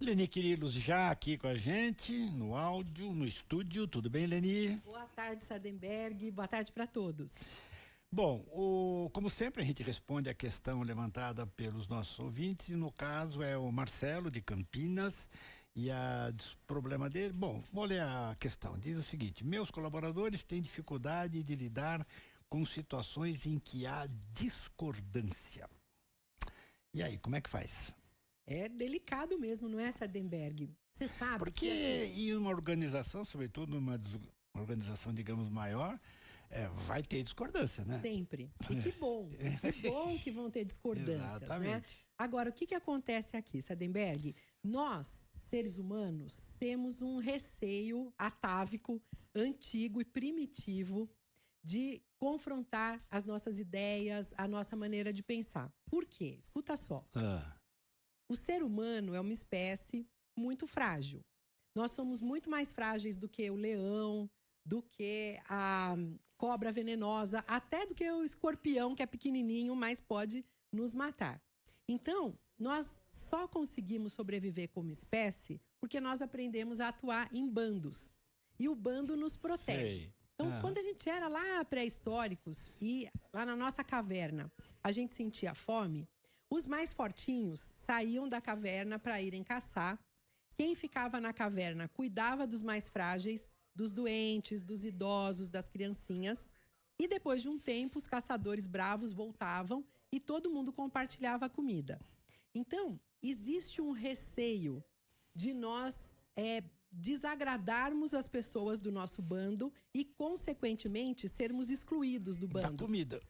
Leni Quirilos já aqui com a gente, no áudio, no estúdio. Tudo bem, Leni? Boa tarde, Sardenberg. Boa tarde para todos. Bom, como sempre, a gente responde a questão levantada pelos nossos ouvintes, e no caso é o Marcelo, de Campinas, e o problema dele... Bom, vou ler a questão. Diz o seguinte: meus colaboradores têm dificuldade de lidar com situações em que há discordância. E aí, como é que faz? É delicado mesmo, não é, Sardenberg? Você sabe Porque em uma organização, sobretudo numa organização, digamos, maior, vai ter discordância, né? Sempre. E que bom que vão ter discordâncias, Exatamente. né? Agora, o que acontece aqui, Sardenberg? Nós, seres humanos, temos um receio atávico, antigo e primitivo de confrontar as nossas ideias, a nossa maneira de pensar. Por quê? Escuta só. O ser humano é uma espécie muito frágil. Nós somos muito mais frágeis do que o leão, do que a cobra venenosa, até do que o escorpião, que é pequenininho, mas pode nos matar. Então, nós só conseguimos sobreviver como espécie porque nós aprendemos a atuar em bandos. E o bando nos protege. Sei. Então, quando a gente era lá pré-históricos e lá na nossa caverna, a gente sentia fome, os mais fortinhos saíam da caverna para irem caçar. Quem ficava na caverna cuidava dos mais frágeis, dos doentes, dos idosos, das criancinhas. E depois de um tempo, os caçadores bravos voltavam e todo mundo compartilhava a comida. Então, existe um receio de nós desagradarmos as pessoas do nosso bando e, consequentemente, sermos excluídos do bando. Da comida.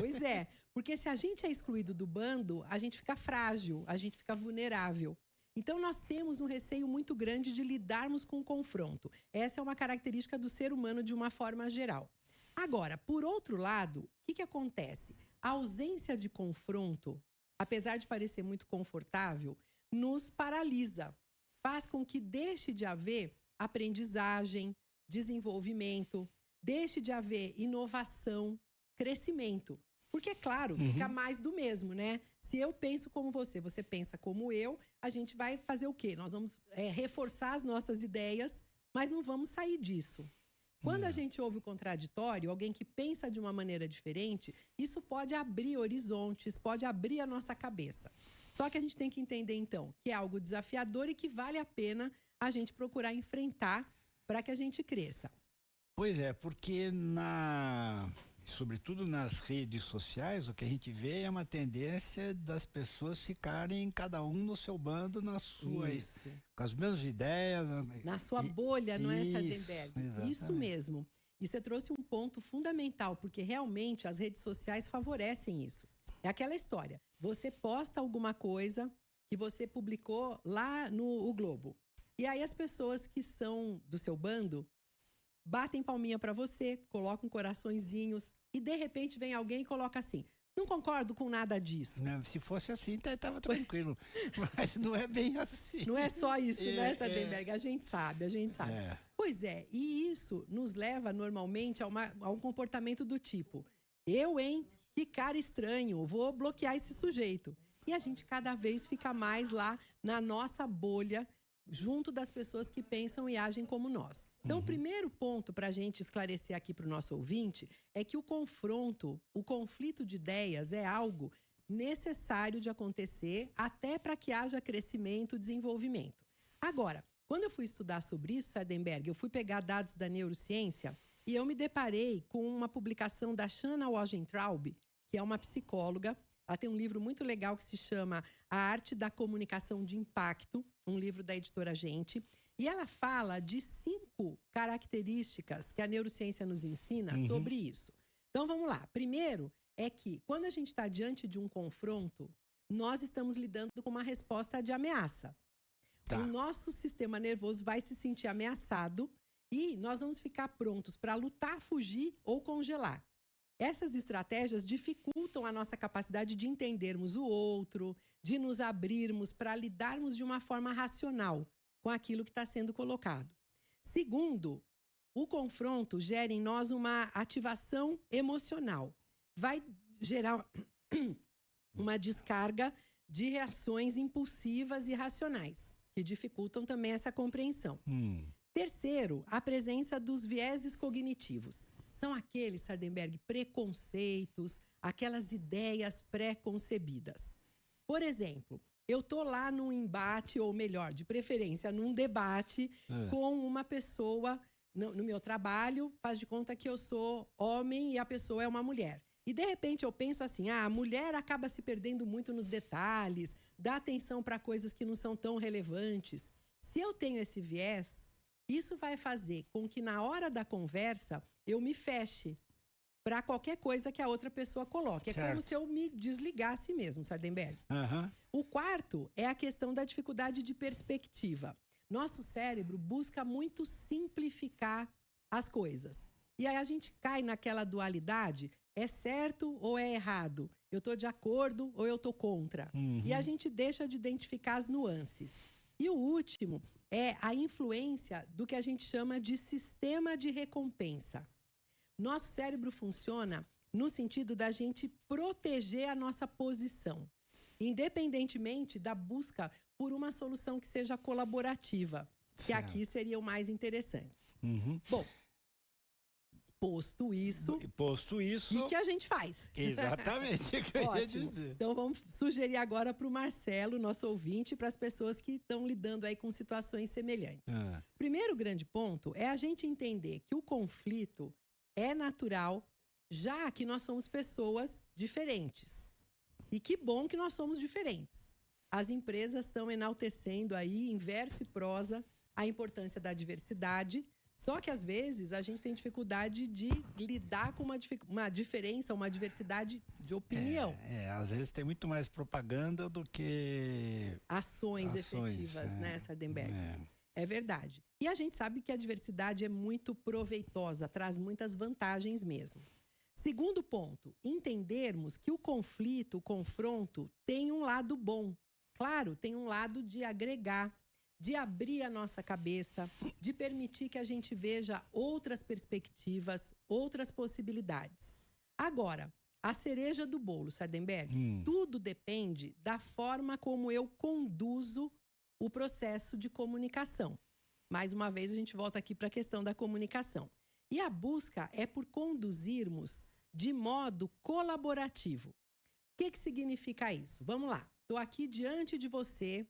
Pois é, porque se a gente é excluído do bando, a gente fica frágil, a gente fica vulnerável. Então, nós temos um receio muito grande de lidarmos com o confronto. Essa é uma característica do ser humano de uma forma geral. Agora, por outro lado, o que acontece? A ausência de confronto, apesar de parecer muito confortável, nos paralisa. Faz com que deixe de haver aprendizagem, desenvolvimento, deixe de haver inovação, crescimento. Porque, é claro, fica mais do mesmo, né? Se eu penso como você pensa como eu, a gente vai fazer o quê? Nós vamos reforçar as nossas ideias, mas não vamos sair disso. Quando a gente ouve o contraditório, alguém que pensa de uma maneira diferente, isso pode abrir horizontes, pode abrir a nossa cabeça. Só que a gente tem que entender, então, que é algo desafiador e que vale a pena a gente procurar enfrentar para que a gente cresça. Pois é, porque sobretudo nas redes sociais, o que a gente vê é uma tendência das pessoas ficarem cada um no seu bando, com as mesmas ideias. Na sua bolha, não é, Sardenberg? Exatamente. Isso mesmo. E você trouxe um ponto fundamental, porque realmente as redes sociais favorecem isso. É aquela história. Você posta alguma coisa que você publicou lá no Globo. E aí as pessoas que são do seu bando batem palminha para você, colocam coraçõezinhos e de repente vem alguém e coloca assim: não concordo com nada disso. Não, se fosse assim, estava tranquilo. Mas não é bem assim. Não é só isso, né, Sardenberg? A gente sabe. Pois é, e isso nos leva normalmente a um comportamento do tipo: eu, hein? Que cara estranho, vou bloquear esse sujeito. E a gente cada vez fica mais lá na nossa bolha, junto das pessoas que pensam e agem como nós. Então, o primeiro ponto para a gente esclarecer aqui para o nosso ouvinte é que o conflito de ideias é algo necessário de acontecer até para que haja crescimento e desenvolvimento. Agora, quando eu fui estudar sobre isso, Sardenberg, eu fui pegar dados da neurociência e eu me deparei com uma publicação da Shanna Wagentraub, que é uma psicóloga. Ela tem um livro muito legal que se chama A Arte da Comunicação de Impacto, um livro da editora Gente. E ela fala de 5 características que a neurociência nos ensina sobre isso. Então, vamos lá. Primeiro é que, quando a gente está diante de um confronto, nós estamos lidando com uma resposta de ameaça. Tá. O nosso sistema nervoso vai se sentir ameaçado e nós vamos ficar prontos para lutar, fugir ou congelar. Essas estratégias dificultam a nossa capacidade de entendermos o outro, de nos abrirmos para lidarmos de uma forma racional com aquilo que está sendo colocado. Segundo, o confronto gera em nós uma ativação emocional. Vai gerar uma descarga de reações impulsivas e racionais, que dificultam também essa compreensão. Terceiro, a presença dos vieses cognitivos. São aqueles, Sardenberg, preconceitos, aquelas ideias pré-concebidas. Por exemplo, eu estou lá num embate, ou melhor, de preferência, num debate com uma pessoa no meu trabalho, faz de conta que eu sou homem e a pessoa é uma mulher. E, de repente, eu penso assim, a mulher acaba se perdendo muito nos detalhes, dá atenção para coisas que não são tão relevantes. Se eu tenho esse viés, isso vai fazer com que, na hora da conversa, eu me feche para qualquer coisa que a outra pessoa coloque. É como se eu me desligasse mesmo, Sardenberg. O quarto é a questão da dificuldade de perspectiva. Nosso cérebro busca muito simplificar as coisas. E aí a gente cai naquela dualidade, é certo ou é errado? Eu estou de acordo ou eu estou contra? E a gente deixa de identificar as nuances. E o último é a influência do que a gente chama de sistema de recompensa. Nosso cérebro funciona no sentido da gente proteger a nossa posição, independentemente da busca por uma solução que seja colaborativa, que aqui seria o mais interessante. Bom, posto isso, o que a gente faz? Exatamente, o que eu ia dizer. Então vamos sugerir agora para o Marcelo, nosso ouvinte, para as pessoas que estão lidando aí com situações semelhantes. Primeiro grande ponto é a gente entender que o conflito é natural, já que nós somos pessoas diferentes. E que bom que nós somos diferentes. As empresas estão enaltecendo aí, em verso e prosa, a importância da diversidade. Só que, às vezes, a gente tem dificuldade de lidar com uma diferença, uma diversidade de opinião. Às vezes tem muito mais propaganda do que ações efetivas, né, Sardenberg? É verdade. E a gente sabe que a diversidade é muito proveitosa, traz muitas vantagens mesmo. Segundo ponto, entendermos que o conflito, o confronto, tem um lado bom. Claro, tem um lado de agregar, de abrir a nossa cabeça, de permitir que a gente veja outras perspectivas, outras possibilidades. Agora, a cereja do bolo, Sardenberg, tudo depende da forma como eu conduzo o processo de comunicação. Mais uma vez, a gente volta aqui para a questão da comunicação. E a busca é por conduzirmos de modo colaborativo. O que significa isso? Vamos lá. Estou aqui diante de você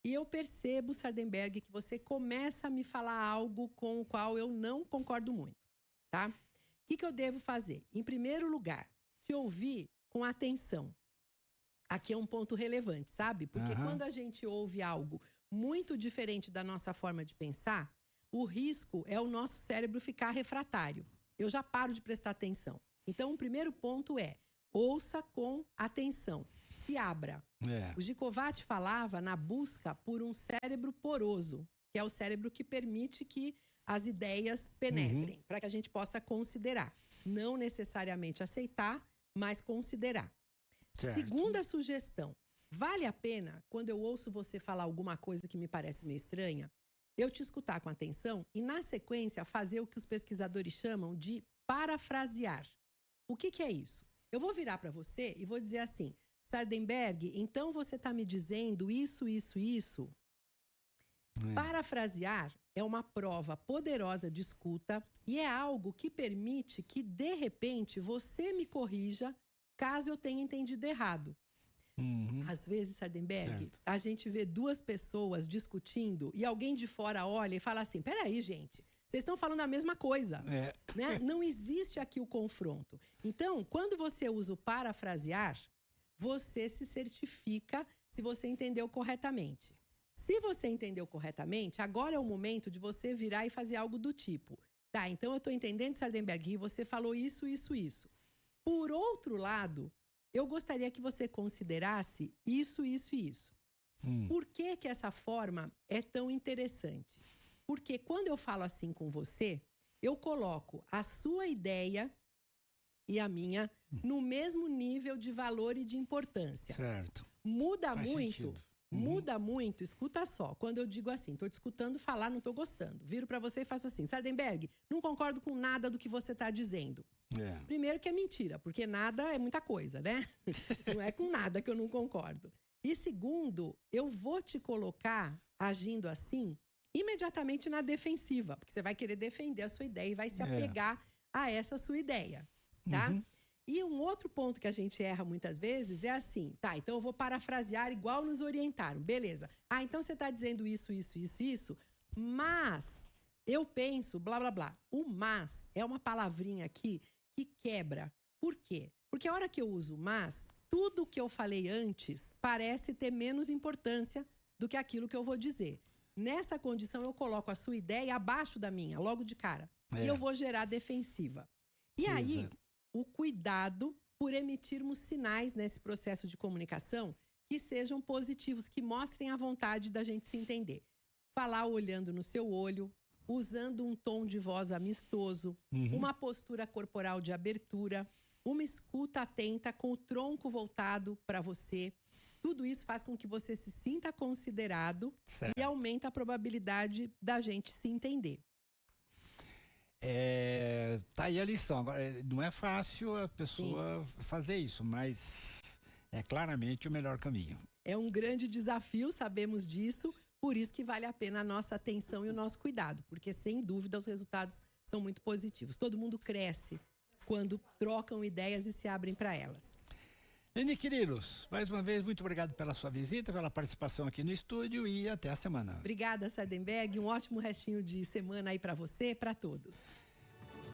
e eu percebo, Sardenberg, que você começa a me falar algo com o qual eu não concordo muito, tá? O que eu devo fazer? Em primeiro lugar, te ouvir com atenção. Aqui é um ponto relevante, sabe? Porque quando a gente ouve algo muito diferente da nossa forma de pensar, o risco é o nosso cérebro ficar refratário. Eu já paro de prestar atenção. Então, o primeiro ponto é, ouça com atenção, se abra. O Gicovati falava na busca por um cérebro poroso, que é o cérebro que permite que as ideias penetrem, para que a gente possa considerar. Não necessariamente aceitar, mas considerar. Segunda sugestão, vale a pena, quando eu ouço você falar alguma coisa que me parece meio estranha, eu te escutar com atenção e, na sequência, fazer o que os pesquisadores chamam de parafrasear. O que é isso? Eu vou virar para você e vou dizer assim, Sardenberg, então você está me dizendo isso. Parafrasear é uma prova poderosa de escuta e é algo que permite que, de repente, você me corrija caso eu tenha entendido errado. Às vezes, Sardenberg, a gente vê duas pessoas discutindo e alguém de fora olha e fala assim, peraí, gente, vocês estão falando a mesma coisa. Né? Não existe aqui o confronto. Então, quando você usa o parafrasear, você se certifica se você entendeu corretamente. Se você entendeu corretamente, agora é o momento de você virar e fazer algo do tipo, tá, então eu estou entendendo, Sardenberg, que você falou isso. Por outro lado, eu gostaria que você considerasse isso. Por que essa forma é tão interessante? Porque quando eu falo assim com você, eu coloco a sua ideia e a minha no mesmo nível de valor e de importância. Certo. Muda Faz muito. sentido. Muda muito, escuta só. Quando eu digo assim, estou te escutando falar, não estou gostando. Viro para você e faço assim, Sardenberg, não concordo com nada do que você está dizendo. Primeiro que é mentira, porque nada é muita coisa, né? Não é com nada que eu não concordo. E segundo, eu vou te colocar agindo assim, imediatamente na defensiva, porque você vai querer defender a sua ideia e vai se apegar a essa sua ideia, tá? E um outro ponto que a gente erra muitas vezes é assim, tá, então eu vou parafrasear igual nos orientaram, beleza. Ah, então você está dizendo isso, mas eu penso, blá, blá, blá. O mas é uma palavrinha aqui que quebra. Por quê? Porque a hora que eu uso mas, tudo que eu falei antes parece ter menos importância do que aquilo que eu vou dizer. Nessa condição, eu coloco a sua ideia abaixo da minha, logo de cara. E eu vou gerar defensiva. E aí, o cuidado por emitirmos sinais nesse processo de comunicação que sejam positivos, que mostrem a vontade da gente se entender. Falar olhando no seu olho, usando um tom de voz amistoso, uma postura corporal de abertura, uma escuta atenta com o tronco voltado para você. Tudo isso faz com que você se sinta considerado e aumenta a probabilidade da gente se entender. Tá aí a lição. Agora, não é fácil a pessoa fazer isso, mas é claramente o melhor caminho. É um grande desafio, sabemos disso, por isso que vale a pena a nossa atenção e o nosso cuidado, porque sem dúvida os resultados são muito positivos. Todo mundo cresce quando trocam ideias e se abrem para elas. Lene Quirilos, mais uma vez, muito obrigado pela sua visita, pela participação aqui no estúdio e até a semana. Obrigada, Sardenberg. Um ótimo restinho de semana aí para você e para todos.